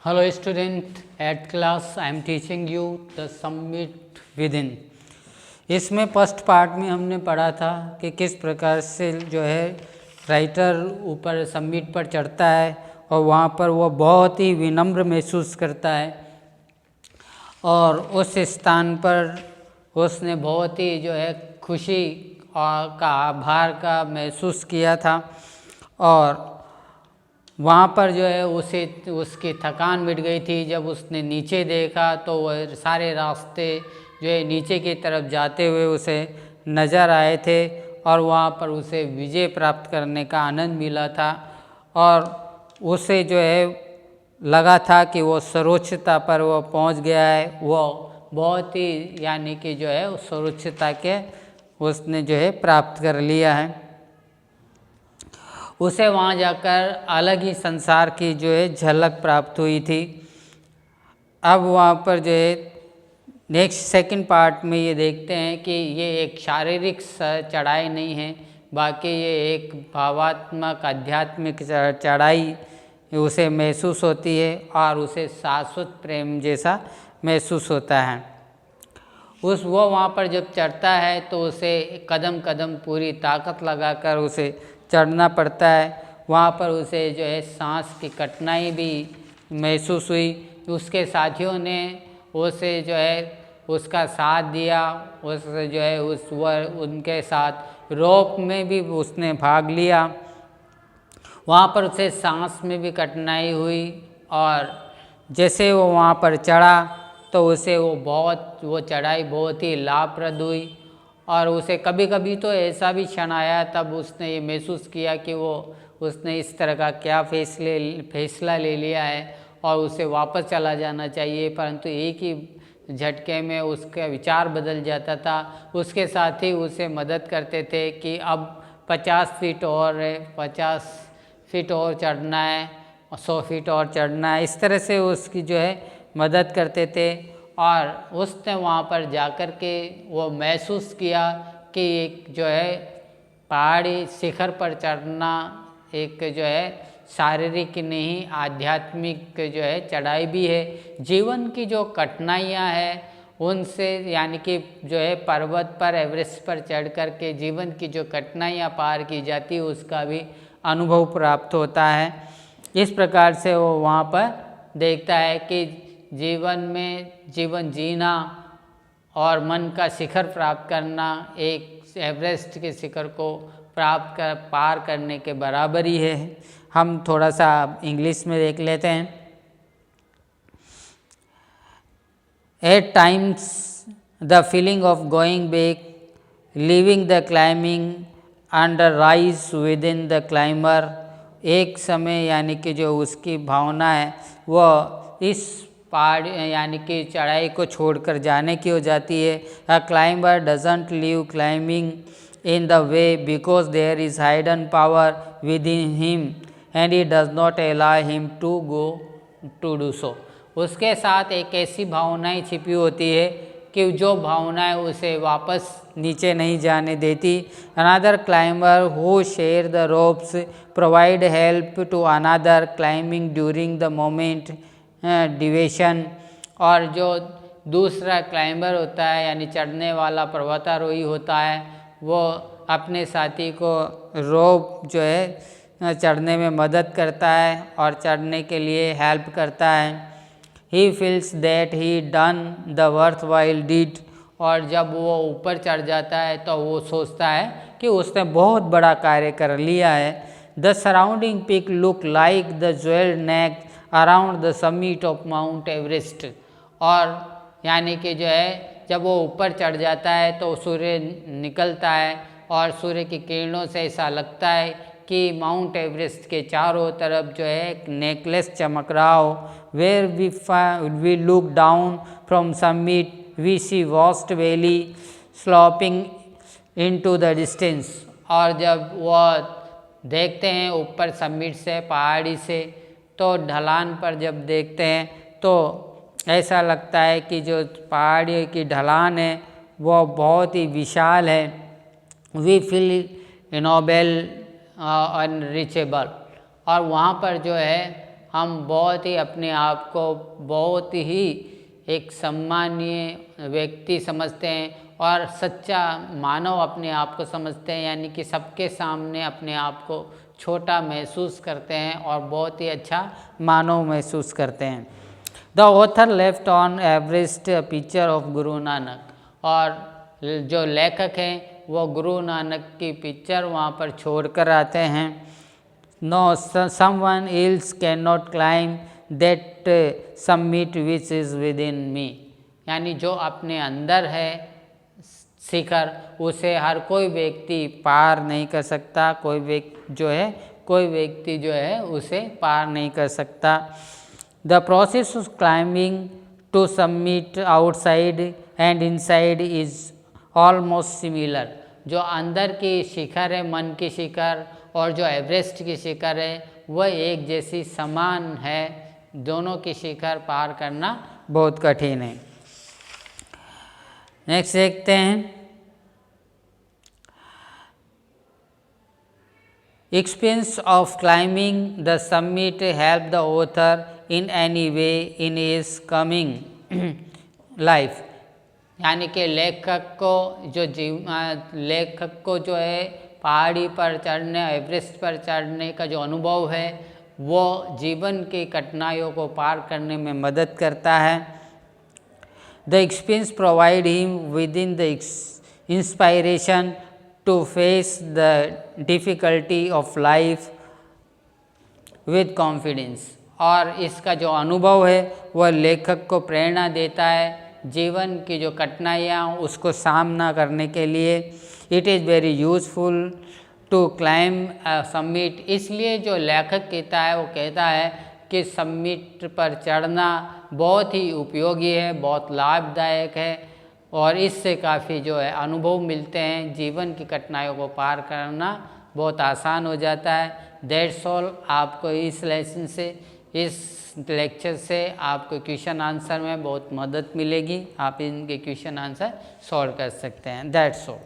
Hello student, at class I am teaching you the summit within। इसमें first part में हमने पढ़ा था कि किस प्रकार से जो है राइटर ऊपर समिट पर चढ़ता है और वहाँ पर वो बहुत ही विनम्र महसूस करता है और उस स्थान पर उसने बहुत ही जो है खुशी का आभार का महसूस किया था और वहाँ पर जो है उसे उसकी थकान मिट गई थी। जब उसने नीचे देखा तो वह सारे रास्ते जो है नीचे की तरफ जाते हुए उसे नज़र आए थे और वहाँ पर उसे विजय प्राप्त करने का आनंद मिला था और उसे जो है लगा था कि वो सर्वोच्चता पर वो पहुँच गया है। वो बहुत ही यानी कि जो है उस सर्वोच्चता के उसने जो है प्राप्त कर लिया है। उसे वहाँ जाकर अलग ही संसार की जो है झलक प्राप्त हुई थी। अब वहाँ पर जो है नेक्स्ट सेकंड पार्ट में ये देखते हैं कि ये एक शारीरिक चढ़ाई नहीं है, बाकी ये एक भावात्मक आध्यात्मिक चढ़ाई उसे महसूस होती है और उसे शाश्वत प्रेम जैसा महसूस होता है। वो वहाँ पर जब चढ़ता है तो उसे कदम कदम पूरी ताकत लगाकर उसे चढ़ना पड़ता है। वहाँ पर उसे जो है सांस की कठिनाई भी महसूस हुई। उसके साथियों ने उसे जो है उसका साथ दिया, उस जो है उनके साथ रोप में भी उसने भाग लिया। वहाँ पर उसे सांस में भी कठिनाई हुई और जैसे वो वहाँ पर चढ़ा तो उसे वो चढ़ाई बहुत ही लाभप्रद हुई और उसे कभी कभी तो ऐसा भी क्षण आया तब उसने ये महसूस किया कि उसने इस तरह का क्या फैसला ले लिया है और उसे वापस चला जाना चाहिए, परंतु एक ही झटके में उसका विचार बदल जाता था। उसके साथी उसे मदद करते थे कि अब 50 फीट और है, 50 फीट और चढ़ना है, 100 फीट और चढ़ना है। इस तरह से उसकी जो है मदद करते थे और उसने वहाँ पर जाकर के वो महसूस किया कि एक जो है पहाड़ी शिखर पर चढ़ना एक जो है शारीरिक नहीं आध्यात्मिक जो है चढ़ाई भी है। जीवन की जो कठिनाइयाँ हैं उनसे यानी कि जो है पर्वत पर एवरेस्ट पर चढ़ कर के जीवन की जो कठिनाइयाँ पार की जाती है उसका भी अनुभव प्राप्त होता है। इस प्रकार से वो वहाँ पर देखता है कि जीवन जीना और मन का शिखर प्राप्त करना एक एवरेस्ट के शिखर को पार करने के बराबर ही है। हम थोड़ा सा इंग्लिश में देख लेते हैं। At times the feeling of going back, leaving the climbing and the rise within the climber, एक समय यानी कि जो उसकी भावना है वह इस पहाड़ यानी कि चढ़ाई को छोड़कर जाने की हो जाती है। A climber doesn't leave climbing in the way because there is hidden power within him and it does not allow him to do so। उसके साथ एक ऐसी भावनाएं छिपी होती है कि जो भावनाएं उसे वापस नीचे नहीं जाने देती। Another climber who share the ropes provide help to another climbing during the moment deviation, और जो दूसरा क्लाइंबर होता है यानी चढ़ने वाला पर्वतारोही होता है वो अपने साथी को रोप जो है चढ़ने में मदद करता है और चढ़ने के लिए हेल्प करता है। He feels that he done the worthwhile deed, और जब वो ऊपर चढ़ जाता है तो वो सोचता है कि उसने बहुत बड़ा कार्य कर लिया है। The surrounding peak look like the jeweled neck around the summit of Mount Everest, और यानी कि जो है जब वो ऊपर चढ़ जाता है तो सूर्य निकलता है और सूर्य की किरणों से ऐसा लगता है कि माउंट एवरेस्ट के चारों तरफ जो है एक नेकलेस चमक रहा हो। Where we look down from summit we see vast valley sloping into the distance, और जब वह देखते हैं ऊपर समिट से पहाड़ी से तो ढलान पर जब देखते हैं तो ऐसा लगता है कि जो पहाड़ी की ढलान है वो बहुत ही विशाल है। वी फील इनोबल अनरीचेबल, और वहाँ पर जो है हम बहुत ही अपने आप को बहुत ही एक सम्मानीय व्यक्ति समझते हैं और सच्चा मानव अपने आप को समझते हैं, यानी कि सबके सामने अपने आप को छोटा महसूस करते हैं और बहुत ही अच्छा मानव महसूस करते हैं। The author left on Everest picture of Guru Nanak, और जो लेखक हैं वो गुरु नानक की पिक्चर वहाँ पर छोड़ कर आते हैं। No someone else can not claim that summit which is within me, यानी जो अपने अंदर है शिखर, उसे हर कोई व्यक्ति पार नहीं कर सकता, कोई व्यक्ति जो है उसे पार नहीं कर सकता। The process of climbing to summit outside and inside is almost similar, जो अंदर की शिखर है, मन की शिखर, और जो एवरेस्ट की शिखर है वह एक जैसी समान है। दोनों की शिखर पार करना बहुत कठिन है। नेक्स्ट देखते हैं, experience of climbing the summit help the author in any way in his coming life, यानी कि लेखक को जो है पहाड़ी पर चढ़ने, एवरेस्ट पर चढ़ने का जो अनुभव है वो जीवन की कठिनाइयों को पार करने में मदद करता है। The experience provide him with in the inspiration to face the difficulty of life with confidence, और इसका जो अनुभव है वह लेखक को प्रेरणा देता है जीवन की जो कठिनाइयाँ उसको सामना करने के लिए। It is very useful to climb summit, इसलिए जो लेखक कहता है वो कहता है कि समिट पर चढ़ना बहुत ही उपयोगी है, बहुत लाभदायक है, और इससे काफ़ी जो है अनुभव मिलते हैं, जीवन की कठिनाइयों को पार करना बहुत आसान हो जाता है। That's all. आपको इस लेसन से, इस लेक्चर से आपको क्वेश्चन आंसर में बहुत मदद मिलेगी, आप इनके क्वेश्चन आंसर सॉल्व कर सकते हैं। That's all.